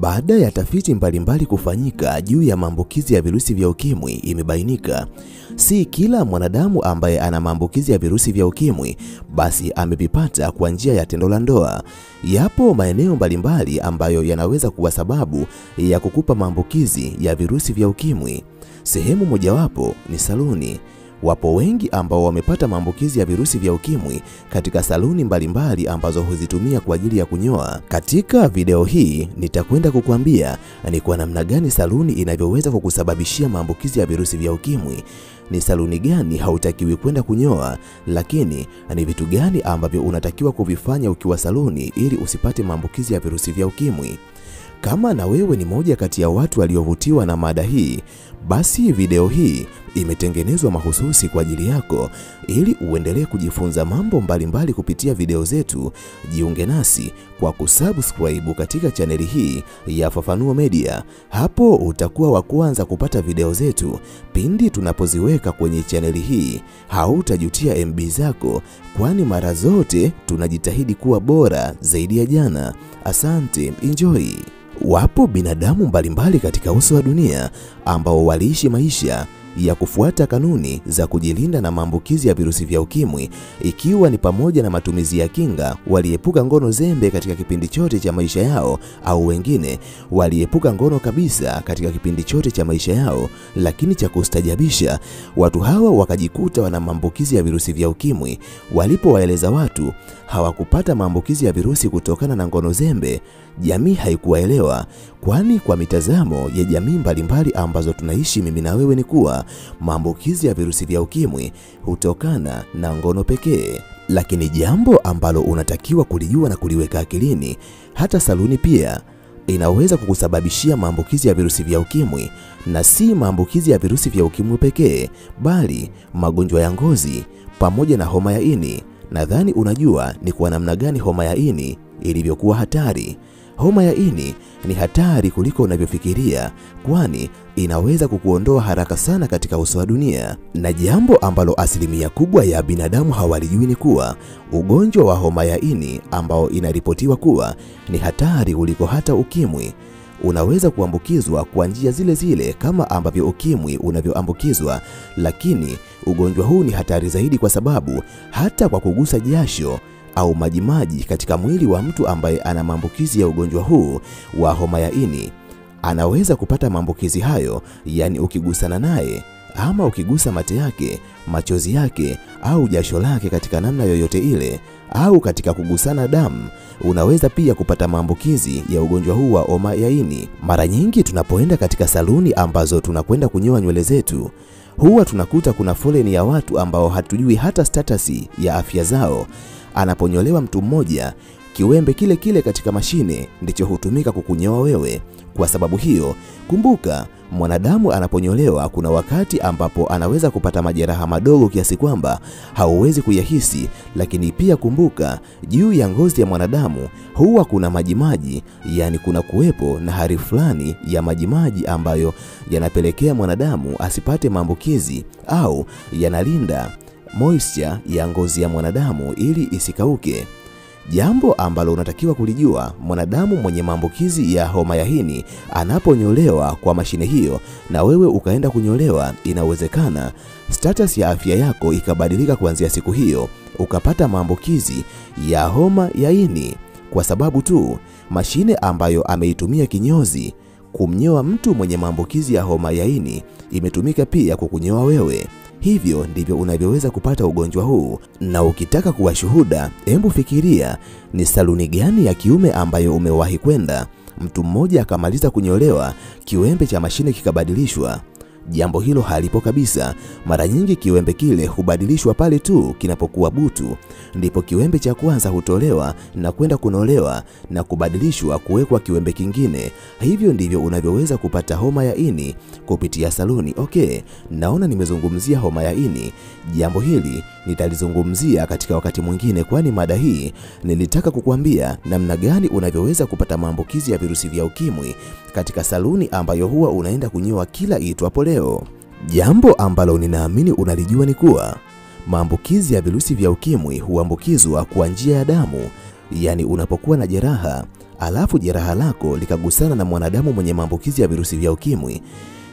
Baada ya tafiti mbalimbali kufanyika juu ya maambukizi ya virusi vya ukimwi, imebainika si kila mwanadamu ambaye ana maambukizi ya virusi vya ukimwi basi amevipata kwa njia ya tendo la ndoa. Yapo maeneo mbalimbali ambayo yanaweza kuwa sababu ya kukupa maambukizi ya virusi vya ukimwi. Sehemu mojawapo ni saluni. Wapo wengi ambao wamepata maambukizi ya virusi vya ukimwi katika saluni mbalimbali ambazo huzitumia kwa ajili ya kunyoa. Katika video hii nitakwenda kukuambia ni kwa namna gani saluni inavyoweza kukusababishia maambukizi ya virusi vya ukimwi, ni saluni gani hautakiwi kwenda kunyoa, lakini ni vitu gani ambavyo unatakiwa kuvifanya ukiwa saluni ili usipate maambukizi ya virusi vya ukimwi. Kama na wewe ni moja kati ya watu waliovutiwa na mada hii, basi video hii imetengenezwa mahususi kwa ajili yako ili uendelee kujifunza mambo mbalimbali kupitia video zetu. Jiunge nasi kwa kusubscribe katika chaneli hii ya Fafanuo Media. Hapo utakuwa wa kwanza kupata video zetu pindi tunapoziweka kwenye chaneli hii. Hautajutia MB zako, kwani mara zote tunajitahidi kuwa bora zaidi ya jana. Asante, enjoy. Wapo binadamu mbalimbali katika uso wa dunia ambao waliishi maisha ya kufuata kanuni za kujilinda na maambukizi ya virusi vya ukimwi, ikiwa ni pamoja na matumizi ya kinga. Waliepuka ngono zembe katika kipindi chote cha maisha yao, au wengine waliepuka ngono kabisa katika kipindi chote cha maisha yao. Lakini cha kustajabisha, watu hawa wakajikuta wana maambukizi ya virusi vya ukimwi. Walipowaeleza watu hawakupata maambukizi ya virusi kutokana na ngono zembe, jamii haikuwaelewa, kwani kwa mitazamo ya jamii mbalimbali ambazo tunaishi mimi na wewe ni kuwa maambukizi ya virusi vya ukimwi hutokana na ngono pekee. Lakini jambo ambalo unatakiwa kulijua na kuliweka akilini, hata saluni pia inaweza kukusababishia maambukizi ya virusi vya ukimwi, na si maambukizi ya virusi vya ukimwi pekee, bali magonjwa ya ngozi pamoja na homa ya ini. Nadhani unajua ni kwa namna gani homa ya ini ilivyokuwa hatari. Homa ya ini ni hatari kuliko unavyofikiria, kwani inaweza kukuondoa haraka sana katika uso wa dunia. Na jambo ambalo asilimia kubwa ya binadamu hawalijui ni kuwa ugonjwa wa homa ya ini, ambao inaripotiwa kuwa ni hatari kuliko hata ukimwi, unaweza kuambukizwa kwa njia zile zile kama ambavyo ukimwi unavyoambukizwa. Lakini ugonjwa huu ni hatari zaidi kwa sababu hata kwa kugusa jasho au majimaji katika mwili wa mtu ambaye ana maambukizi ya ugonjwa huu wa homa ya ini, anaweza kupata maambukizi hayo. Yani ukigusana naye ama ukigusa mate yake, machozi yake au jasho lake katika namna yoyote ile, au katika kugusana damu, unaweza pia kupata maambukizi ya ugonjwa huu wa homa ya ini. Mara nyingi tunapoenda katika saluni ambazo tunakwenda kunyoa nywele zetu, huwa tunakuta kuna foleni ya watu ambao hatujui hata status ya afya zao. Anaponyolewa mtu mmoja, kiwembe kile kile katika mashine ndicho hutumika kukunyoa wewe. Kwa sababu hiyo, kumbuka, mwanadamu anaponyolewa kuna wakati ambapo anaweza kupata majeraha madogo kiasi kwamba hauwezi kuyahisi. Lakini pia kumbuka, juu ya ngozi ya mwanadamu huwa kuna majimaji, yani kuna kuwepo na hali fulani ya majimaji ambayo yanapelekea mwanadamu asipate maambukizi, au yanalinda moisture ya ngozi ya mwanadamu ili isikauke. Jambo ambalo unatakiwa kulijua, mwanadamu mwenye maambukizi ya homa ya ini anaponyolewa kwa mashine hiyo na wewe ukaenda kunyolewa, inawezekana status ya afya yako ikabadilika kuanzia siku hiyo, ukapata maambukizi ya homa ya ini kwa sababu tu mashine ambayo ameitumia kinyozi kumnyoa mtu mwenye maambukizi ya homa ya ini imetumika pia kukunyoa wewe. Hivyo ndivyo unavyoweza kupata ugonjwa huu. Na ukitaka kuwa shuhuda, hebu fikiria ni saluni gani ya kiume ambayo umewahi kwenda, mtu mmoja akamaliza kunyolewa, kiwembe cha mashine kikabadilishwa. Jambo hilo halipo kabisa. Mara nyingi kiwembe kile hubadilishwa pale tu kinapokuwa butu, ndipo kiwembe cha kwanza hutolewa na kwenda kunolewa na kubadilishwa kuwekwa kiwembe kingine. Hivyo ndivyo unavyoweza kupata homa ya ini kupitia saluni. Okay, naona nimezungumzia homa ya ini. Jambo hili nitalizungumzia katika wakati mwingine, kwani mada hii nilitaka kukuambia namna gani unavyoweza kupata maambukizi ya virusi vya ukimwi katika saluni ambayo huwa unaenda kunyoa kila itwapo leo. Jambo ambalo ninaamini unalijua ni kuwa maambukizi ya virusi vya ukimwi huambukizwa kwa njia ya damu, yani unapokuwa na jeraha alafu jeraha lako likagusana na mwanadamu mwenye maambukizi ya virusi vya ukimwi,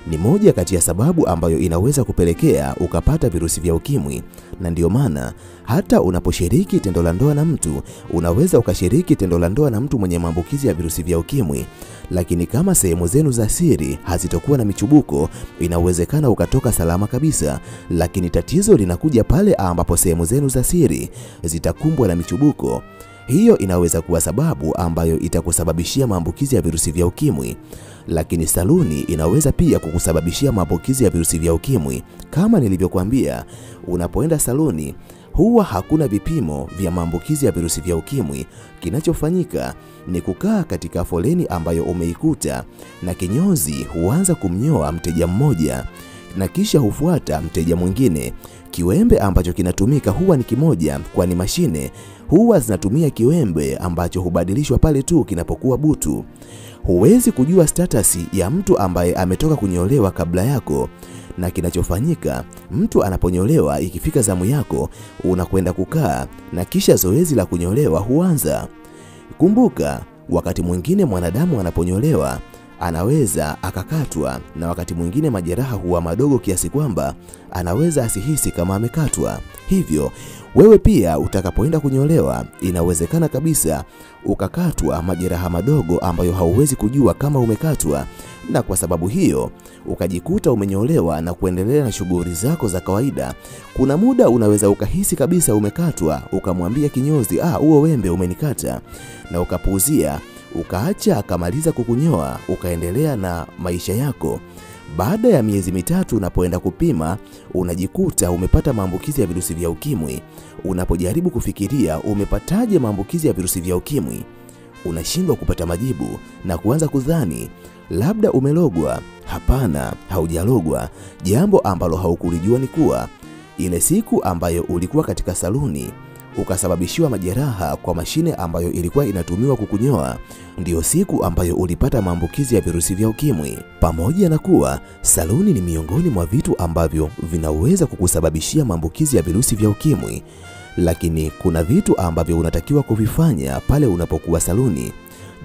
ni moja kati ya sababu ambayo inaweza kupelekea ukapata virusi vya ukimwi. Na ndio maana hata unaposhiriki tendo la ndoa na mtu, unaweza ukashiriki tendo la ndoa na mtu mwenye maambukizi ya virusi vya ukimwi, lakini kama sehemu zenu za siri hazitokuwa na michubuko, inawezekana ukatoka salama kabisa. Lakini tatizo linakuja pale ambapo sehemu zenu za siri zitakumbwa na michubuko. Hiyo inaweza kuwa sababu ambayo itakusababishia maambukizi ya virusi vya ukimwi. Lakini saluni inaweza pia kukusababishia maambukizi ya virusi vya ukimwi. Kama nilivyokuambia, unapoenda saluni huwa hakuna vipimo vya maambukizi ya virusi vya ukimwi. Kinachofanyika ni kukaa katika foleni ambayo umeikuta, na kinyozi huanza kumnyoa mteja mmoja na kisha hufuata mteja mwingine. Kiwembe ambacho kinatumika huwa ni kimoja, kwani mashine huwa zinatumia kiwembe ambacho hubadilishwa pale tu kinapokuwa butu. Huwezi kujua status ya mtu ambaye ametoka kunyolewa kabla yako. Na kinachofanyika, mtu anaponyolewa, ikifika zamu yako unakwenda kukaa na kisha zoezi la kunyolewa huanza. Kumbuka, wakati mwingine mwanadamu anaponyolewa anaweza akakatwa, na wakati mwingine majeraha huwa madogo kiasi kwamba anaweza asihisi kama amekatwa. Hivyo wewe pia utakapoenda kunyolewa, inawezekana kabisa ukakatwa majeraha madogo ambayo hauwezi kujua kama umekatwa, na kwa sababu hiyo ukajikuta umenyolewa na kuendelea na shughuli zako za kawaida. Kuna muda unaweza ukahisi kabisa umekatwa, ukamwambia kinyozi, huo wembe umenikata, na ukapuuzia, ukaacha akamaliza kukunyoa, ukaendelea na maisha yako. Baada ya miezi mitatu unapoenda kupima, unajikuta umepata maambukizi ya virusi vya ukimwi. Unapojaribu kufikiria umepataje maambukizi ya virusi vya ukimwi, unashindwa kupata majibu na kuanza kudhani labda umelogwa. Hapana, haujalogwa. Jambo ambalo haukulijua ni kuwa ile siku ambayo ulikuwa katika saluni ukasababishiwa majeraha kwa mashine ambayo ilikuwa inatumiwa kukunyoa, ndiyo siku ambayo ulipata maambukizi ya virusi vya ukimwi. Pamoja na kuwa saluni ni miongoni mwa vitu ambavyo vinaweza kukusababishia maambukizi ya virusi vya ukimwi, lakini kuna vitu ambavyo unatakiwa kuvifanya pale unapokuwa saluni.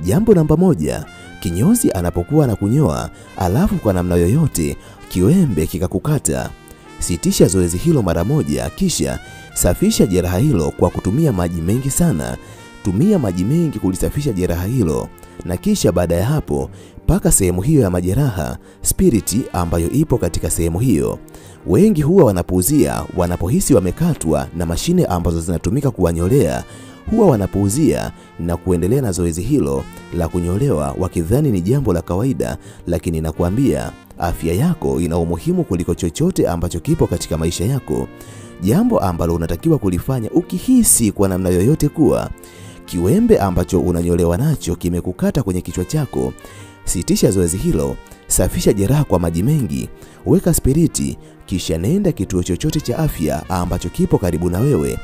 Jambo namba moja, kinyozi anapokuwa anakunyoa alafu kwa namna yoyote kiwembe kikakukata, sitisha zoezi hilo mara moja, kisha safisha jeraha hilo kwa kutumia maji mengi sana. Tumia maji mengi kulisafisha jeraha hilo, na kisha baada ya hapo paka sehemu hiyo ya majeraha spiriti ambayo ipo katika sehemu hiyo. Wengi huwa wanapuuzia wanapohisi wamekatwa na mashine ambazo zinatumika kuwanyolea, huwa wanapuuzia na kuendelea na zoezi hilo la kunyolewa wakidhani ni jambo la kawaida. Lakini nakwambia, afya yako ina umuhimu kuliko chochote ambacho kipo katika maisha yako. Jambo ambalo unatakiwa kulifanya ukihisi kwa namna yoyote kuwa kiwembe ambacho unanyolewa nacho kimekukata kwenye kichwa chako, sitisha zoezi hilo, safisha jeraha kwa maji mengi, weka spiriti, kisha nenda kituo chochote cha afya ambacho kipo karibu na wewe.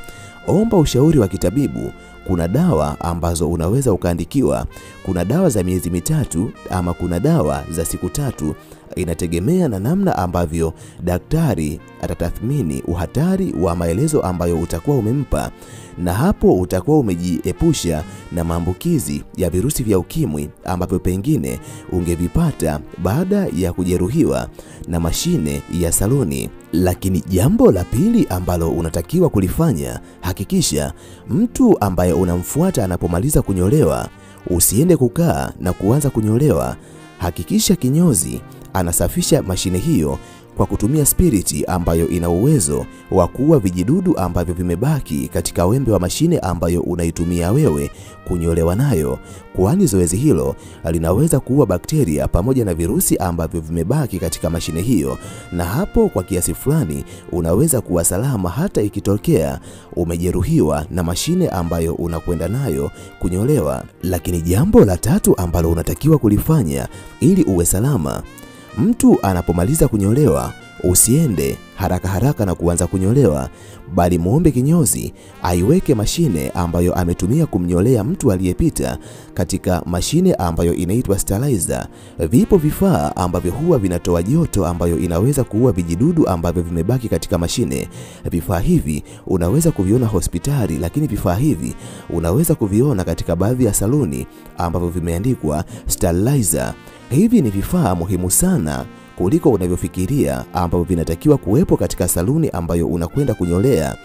Omba ushauri wa kitabibu. Kuna dawa ambazo unaweza ukaandikiwa. Kuna dawa za miezi mitatu ama kuna dawa za siku 3. Inategemea na namna ambavyo daktari atatathmini uhatari wa maelezo ambayo utakuwa umempa, na hapo utakuwa umejiepusha na maambukizi ya virusi vya ukimwi ambavyo pengine ungevipata baada ya kujeruhiwa na mashine ya saluni. Lakini jambo la pili ambalo unatakiwa kulifanya, hakikisha mtu ambaye unamfuata anapomaliza kunyolewa, usiende kukaa na kuanza kunyolewa. Hakikisha kinyozi anasafisha mashine hiyo kwa kutumia spiriti ambayo ina uwezo wa kuua vijidudu ambavyo vimebaki katika wembe wa mashine ambayo unaitumia wewe kunyolewa nayo, kwani zoezi hilo linaweza kuua bakteria pamoja na virusi ambavyo vimebaki katika mashine hiyo, na hapo kwa kiasi fulani unaweza kuwa salama hata ikitokea umejeruhiwa na mashine ambayo unakwenda nayo kunyolewa. Lakini jambo la tatu ambalo unatakiwa kulifanya ili uwe salama, mtu anapomaliza kunyolewa Usiende haraka haraka na kuanza kunyolewa, bali muombe kinyozi aiweke mashine ambayo ametumia kumnyolea mtu aliyepita katika mashine ambayo inaitwa sterilizer. Vipo vifaa ambavyo huwa vinatoa joto ambayo inaweza kuua vijidudu ambavyo vimebaki katika mashine. Vifaa hivi unaweza kuviona hospitali, lakini vifaa hivi unaweza kuviona katika baadhi ya saluni ambavyo vimeandikwa sterilizer. Hivi ni vifaa muhimu sana kuliko unavyofikiria ambavyo vinatakiwa kuwepo katika saluni ambayo unakwenda kunyolea.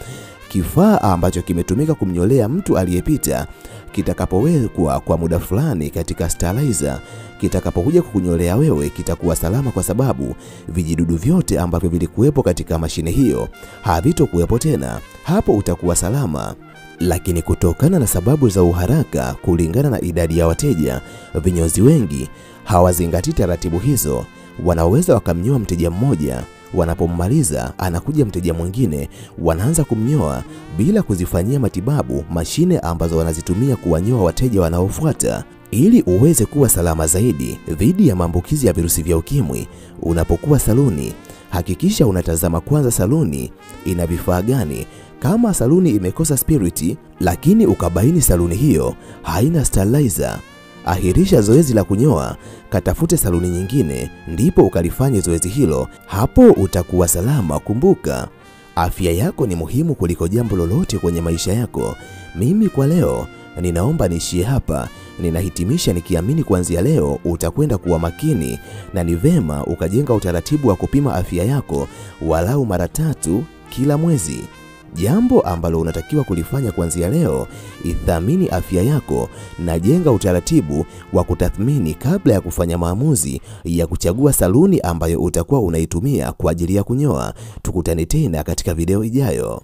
Kifaa ambacho kimetumika kumnyolea mtu aliyepita kitakapowekwa kwa muda fulani katika sterilizer, kitakapokuja kukunyolea wewe kitakuwa salama, kwa sababu vijidudu vyote ambavyo vilikuwepo katika mashine hiyo havitokuwepo tena. Hapo utakuwa salama. Lakini kutokana na sababu za uharaka, kulingana na idadi ya wateja, vinyozi wengi hawazingatii taratibu hizo. Wanaweza wakamnyoa mteja mmoja, wanapomaliza anakuja mteja mwingine, wanaanza kumnyoa bila kuzifanyia matibabu mashine ambazo wanazitumia kuwanyoa wateja wanaofuata. Ili uweze kuwa salama zaidi dhidi ya maambukizi ya virusi vya ukimwi, unapokuwa saluni, hakikisha unatazama kwanza saluni ina vifaa gani. Kama saluni imekosa spiriti lakini ukabaini saluni hiyo haina sterilizer, ahirisha zoezi la kunyoa, katafute saluni nyingine ndipo ukalifanye zoezi hilo. Hapo utakuwa salama. Kumbuka, afya yako ni muhimu kuliko jambo lolote kwenye maisha yako. Mimi kwa leo ninaomba niishie hapa. Ninahitimisha nikiamini kuanzia leo utakwenda kuwa makini, na ni vema ukajenga utaratibu wa kupima afya yako walau mara 3 kila mwezi. Jambo ambalo unatakiwa kulifanya kuanzia leo, ithamini afya yako na jenga utaratibu wa kutathmini kabla ya kufanya maamuzi ya kuchagua saluni ambayo utakuwa unaitumia kwa ajili ya kunyoa. Tukutane tena katika video ijayo.